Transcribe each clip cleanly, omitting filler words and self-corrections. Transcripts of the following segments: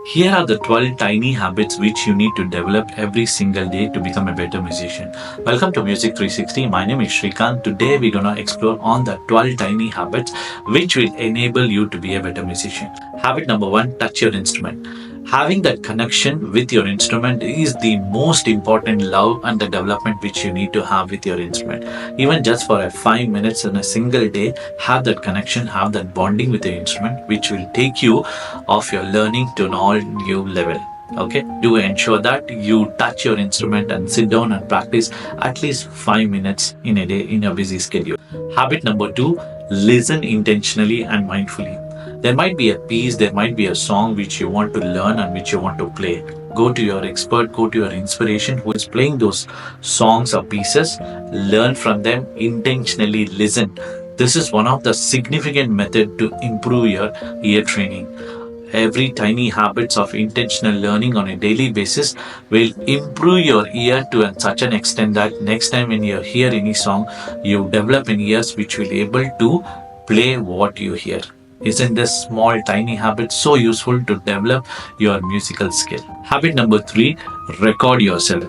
Here are the 12 tiny habits which you need to develop every single day to become a better musician. Welcome to Music 360. My name is Shrikant. Today we're going to explore on the 12 tiny habits which will enable you to be a better musician. Habit number 1, touch your instrument. Having that connection with your instrument is the most important love and the development which you need to have with your instrument. Even just for a 5 minutes in a single day, have that connection, have that bonding with the instrument, which will take you off your learning to an all new level. Okay, do ensure that you touch your instrument and sit down and practice at least 5 minutes in a day in your busy schedule. Habit number 2, listen intentionally and mindfully. There might be a piece, there might be a song which you want to learn and which you want to play. Go to your expert, go to your inspiration who is playing those songs or pieces, learn from them, intentionally listen. This is one of the significant method to improve your ear training. Every tiny habits of intentional learning on a daily basis will improve your ear to such an extent that next time when you hear any song, you develop an ears which will be able to play what you hear. Isn't this small tiny habit so useful to develop your musical skill? Habit number 3, record yourself.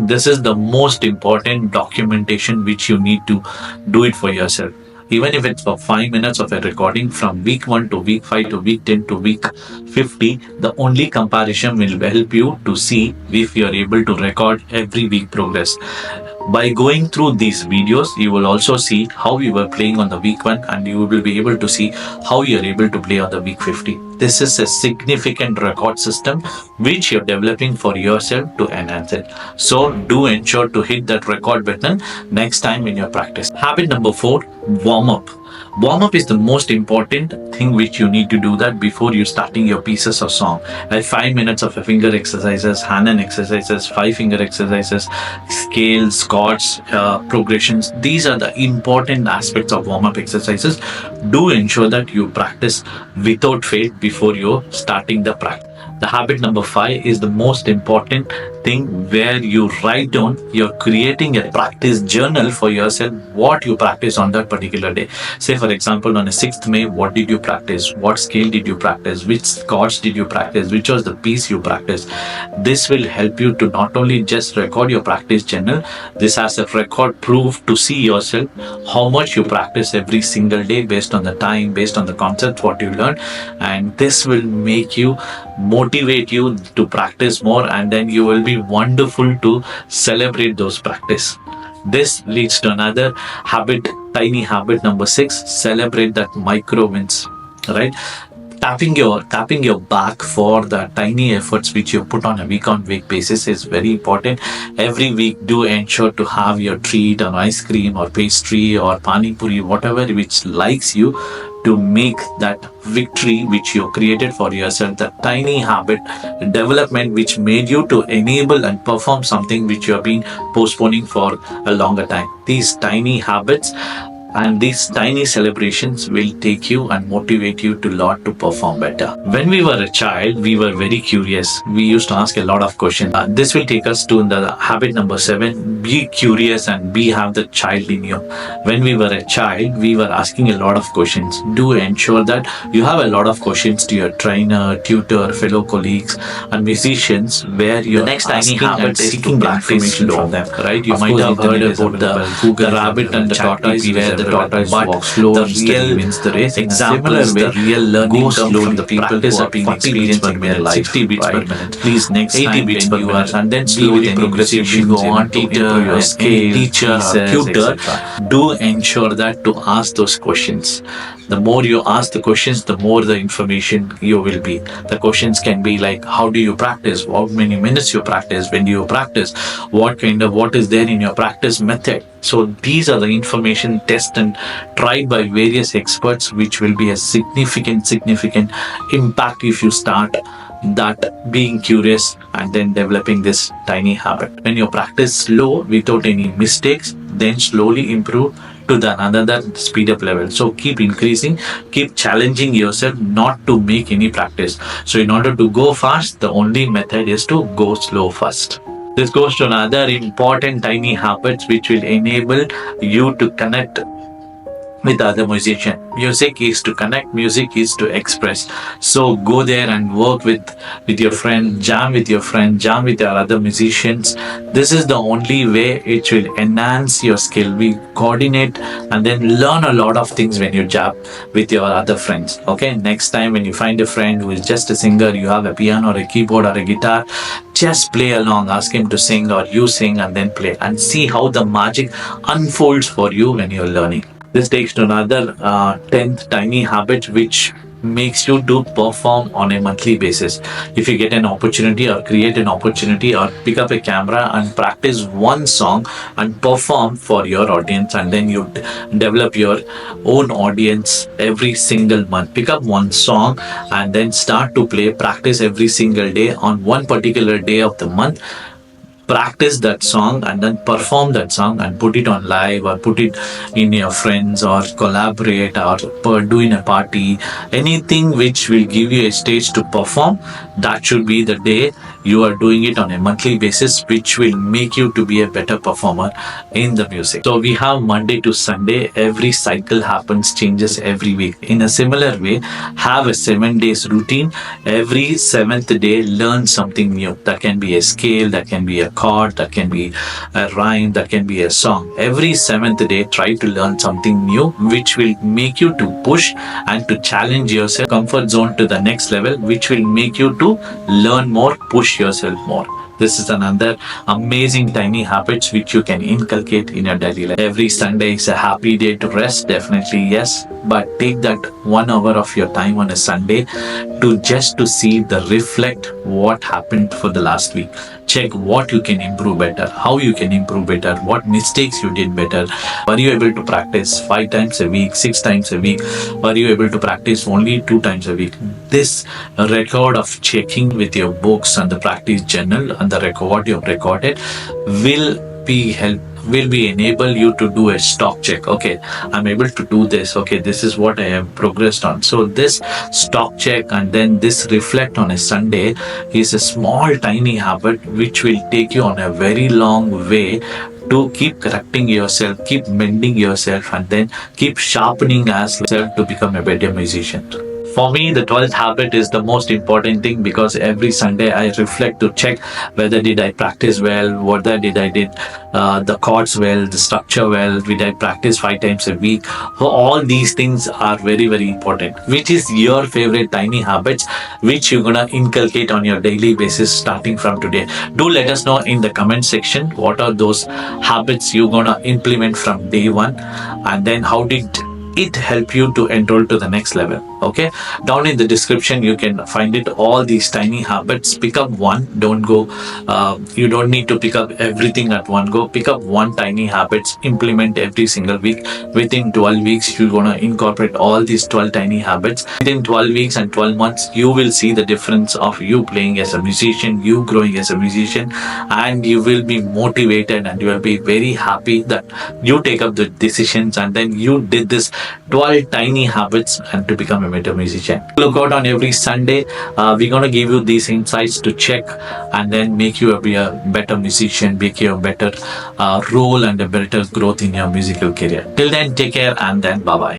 This is the most important documentation which you need to do it for yourself. Even if it's for 5 minutes of a recording from week 1 to week 5 to week 10 to week 50, the only comparison will help you to see if you're able to record every week progress. By going through these videos, you will also see how you were playing on the week 1 and you will be able to see how you're able to play on the week 50. This is a significant record system which you're developing for yourself to enhance it. So do ensure to hit that record button next time in your practice. Habit number 4, warm up. Warm up is the most important thing which you need to do that before you starting your pieces or song. Like 5 minutes of finger exercises, hand and exercises, 5 finger exercises, scales, chords, progressions. These are the important aspects of warm up exercises. Do ensure that you practice without fail before you're starting the practice. The habit number 5 is the most important thing where you write down, you're creating a practice journal for yourself, what you practice on that particular day. Say for example, on a 6th May, what did you practice? What scale did you practice? Which chords did you practice? Which was the piece you practiced? This will help you to not only just record your practice journal, this has a record proof to see yourself how much you practice every single day based on the time, based on the concepts, what you learn, and this will make you motivate you to practice more, and then you will be wonderful to celebrate those practice. This leads to another habit, tiny habit number 6, celebrate that micro wins, right? Tapping your back for the tiny efforts which you put on a week basis is very important. Every week do ensure to have your treat or ice cream or pastry or pani puri, whatever which likes you, to make that victory which you created for yourself, the tiny habit development which made you to enable and perform something which you have been postponing for a longer time. These tiny habits and these tiny celebrations will take you and motivate you to perform better. When we were a child, we were very curious. We used to ask a lot of questions. This will take us to the habit number 7, be curious and have the child in you. When we were a child, we were asking a lot of questions. Do ensure that you have a lot of questions to your trainer, tutor, fellow colleagues and musicians, where your next tiny habit is seeking information from them, right? You might have heard about the rabbit and the tortoise, where the tortoise walks slow, the real wins the race. Example is the real learning from the people who are being experienced in their life. 60 beats per minute. Please next 80 beats per minute, and then slowly progressively go on to improve your scale, teacher, tutor. Do ensure that to ask those questions. The more you ask the questions, the more the information you will be. The questions can be like, how do you practice? How many minutes you practice? When do you practice? What is there in your practice method? So these are the information tested and tried by various experts, which will be a significant impact if you start that being curious and then developing this tiny habit. When you practice slow without any mistakes, then slowly improve to another speed up level. So keep increasing, keep challenging yourself not to make any practice. So in order to go fast, the only method is to go slow first. This goes to another important tiny habits which will enable you to connect with other musicians. Music is to connect, music is to express. So go there and work with your friend, jam with your other musicians. This is the only way it will enhance your skill. We coordinate and then learn a lot of things when you jam with your other friends. Okay, next time when you find a friend who is just a singer, you have a piano or a keyboard or a guitar, just play along, ask him to sing or you sing and then play and see how the magic unfolds for you when you're learning. This takes to another 10th tiny habit, which makes you to perform on a monthly basis. If you get an opportunity or create an opportunity or pick up a camera and practice one song and perform for your audience, and then you develop your own audience every single month. Pick up one song and then start to play, practice every single day on one particular day of the month, practice that song and then perform that song and put it on live or put it in your friends or collaborate or do in a party. Anything which will give you a stage to perform, that should be the day you are doing it on a monthly basis, which will make you to be a better performer in the music. So we have Monday to Sunday. Every cycle happens, changes every week. In a similar way, have a 7 days routine. Every seventh day, learn something new. That can be a scale, that can be a chord, that can be a rhyme, that can be a song. Every seventh day, try to learn something new, which will make you to push and to challenge yourself, comfort zone to the next level, which will make you to learn more, push yourself more. This is another amazing tiny habits which you can inculcate in your daily life. Every Sunday is a happy day to rest, definitely yes, but take that 1 hour of your time on a Sunday to just to see the reflect what happened for the last week. Check what you can improve better, how you can improve better, what mistakes you did better. Were you able to practice 5 times a week, 6 times a week? Were you able to practice only 2 times a week? This record of checking with your books and the practice journal and the record what you have recorded will be enable you to do a stock check. Okay, I'm able to do this. Okay, this is what I have progressed on. So this stock check and then this reflect on a Sunday is a small tiny habit which will take you on a very long way to keep correcting yourself, keep mending yourself, and then keep sharpening yourself to become a better musician. For me, the 12th habit is the most important thing, because every Sunday I reflect to check whether did I practice well, whether did I did the chords well, the structure well, did I practice 5 times a week. So all these things are very, very important. Which is your favorite tiny habits which you're gonna inculcate on your daily basis starting from today? Do let us know in the comment section what are those habits you're gonna implement from day one, and then how did it help you to enroll to the next level. Okay, down in the description you can find it, all these tiny habits. Pick up one, don't go you don't need to pick up everything at one go. Pick up one tiny habits, implement every single week. Within 12 weeks you're going to incorporate all these 12 tiny habits. Within 12 weeks and 12 months you will see the difference of you playing as a musician, you growing as a musician, and you will be motivated and you will be very happy that you take up the decisions and then you did this 12 tiny habits and to become a better musician. Look out on every Sunday. We're going to give you these insights to check and then make you be a better musician, make you a better role and a better growth in your musical career. Till then, take care and then bye-bye.